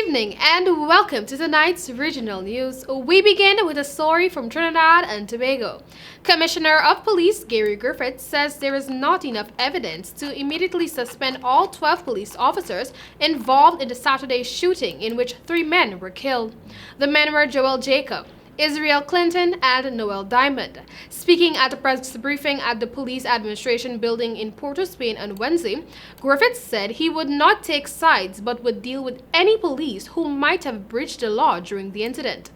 evening and welcome to tonight's regional news. We begin with a story from Trinidad and Tobago. Commissioner of Police Gary Griffith says there is not enough evidence to immediately suspend all 12 police officers involved in the Saturday shooting in which 3 men were killed. The men were Joel Jacob, Israel Clinton, and Noel Diamond. Speaking at a press briefing at the Police Administration building in Port of Spain on Wednesday, Griffith said he would not take sides but would deal with any police who might have breached the law during the incident.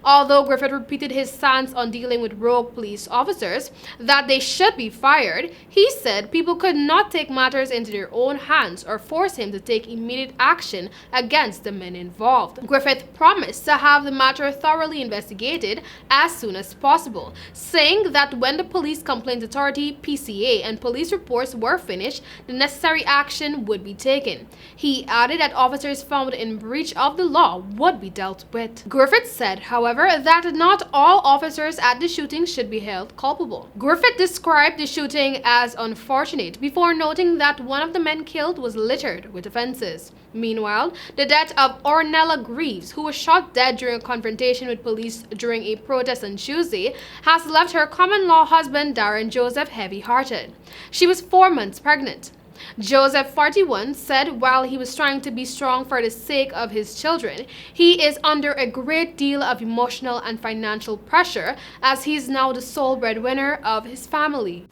Although Griffith repeated his stance on dealing with rogue police officers, that they should be fired, he said people could not take matters into their own hands or force him to take immediate action against the men involved. Griffith promised to have the matter thoroughly investigated as soon as possible, saying that when the Police Complaints Authority (PCA) and police reports were finished, the necessary action would be taken. He added that officers found in breach of the law would be dealt with. Griffith said, however, that not all officers at the shooting should be held culpable. Griffith described the shooting as unfortunate before noting that one of the men killed was littered with offenses. Meanwhile, the death of Ornella Greaves, who was shot dead during a confrontation with police during a protest on Tuesday, has left her common-law husband Darren Joseph heavy-hearted. She was 4 months pregnant. Joseph, 41, said while he was trying to be strong for the sake of his children, he is under a great deal of emotional and financial pressure as he is now the sole breadwinner of his family.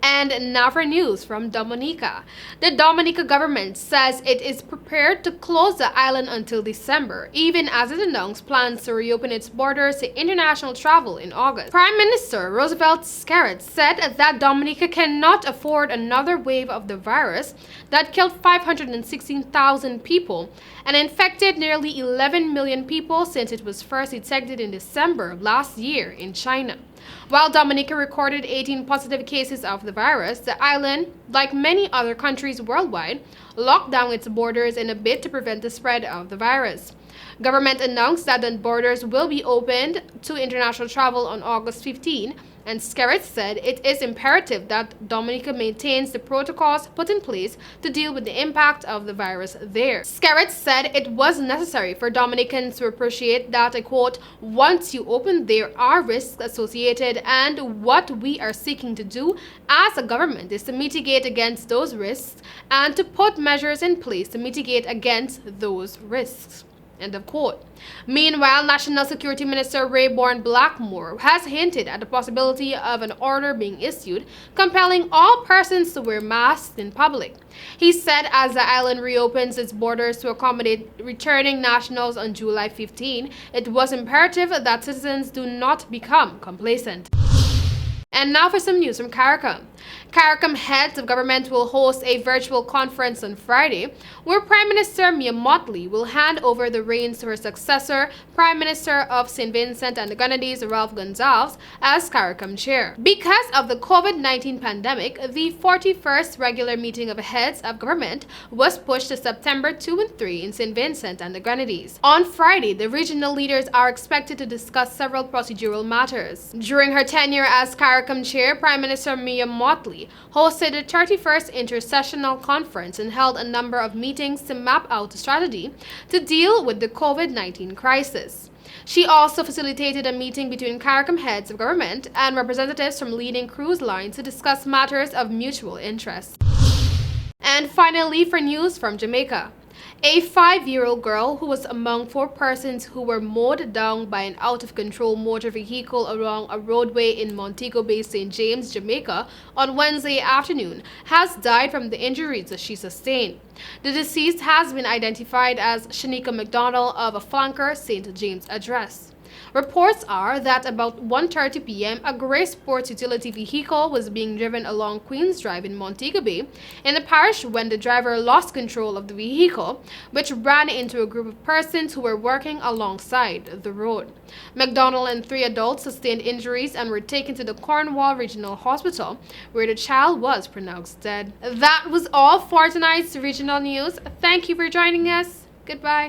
And now for news from Dominica. The Dominica government says it is prepared to close the island until December, even as it announced plans to reopen its borders to international travel in August. Prime Minister Roosevelt Skerrit said that Dominica cannot afford another wave of the virus that killed 516,000 people and infected nearly 11 million people since it was first detected in December of last year in China. While Dominica recorded 18 positive cases of the virus, the island, like many other countries worldwide, locked down its borders in a bid to prevent the spread of the virus. Government announced that the borders will be opened to international travel on August 15, and Skerrit said it is imperative that Dominica maintains the protocols put in place to deal with the impact of the virus there. Skerrit said it was necessary for Dominicans to appreciate that, I quote, "Once you open, there are risks associated, and what we are seeking to do as a government is to mitigate against those risks and to put measures in place to mitigate against those risks." End of quote. Meanwhile, National Security Minister Rayborn Blackmore has hinted at the possibility of an order being issued compelling all persons to wear masks in public. He said as the island reopens its borders to accommodate returning nationals on July 15, it was imperative that citizens do not become complacent. And now for some news from CARICOM. CARICOM heads of government will host a virtual conference on Friday where Prime Minister Mia Mottley will hand over the reins to her successor, Prime Minister of St. Vincent and the Grenadines Ralph Gonsalves, as CARICOM chair. Because of the COVID-19 pandemic, the 41st regular meeting of heads of government was pushed to September 2 and 3 in St. Vincent and the Grenadines. On Friday, the regional leaders are expected to discuss several procedural matters. During her tenure as CARICOM chair, Prime Minister Mia Mottley hosted the 31st Intersessional Conference and held a number of meetings to map out a strategy to deal with the COVID-19 crisis. She also facilitated a meeting between CARICOM heads of government and representatives from leading cruise lines to discuss matters of mutual interest. And finally, for news from Jamaica. A 5-year-old girl who was among 4 persons who were mowed down by an out-of-control motor vehicle along a roadway in Montego Bay, St. James, Jamaica, on Wednesday afternoon has died from the injuries that she sustained. The deceased has been identified as Shanika McDonald of a Flanker, St. James address. Reports are that about 1:30 p.m. a Grey Sports utility vehicle was being driven along Queens Drive in Montego Bay in the parish when the driver lost control of the vehicle, which ran into a group of persons who were working alongside the road. McDonald and 3 adults sustained injuries and were taken to the Cornwall Regional Hospital, where the child was pronounced dead. That was all for tonight's regional news. Thank you for joining us. Goodbye.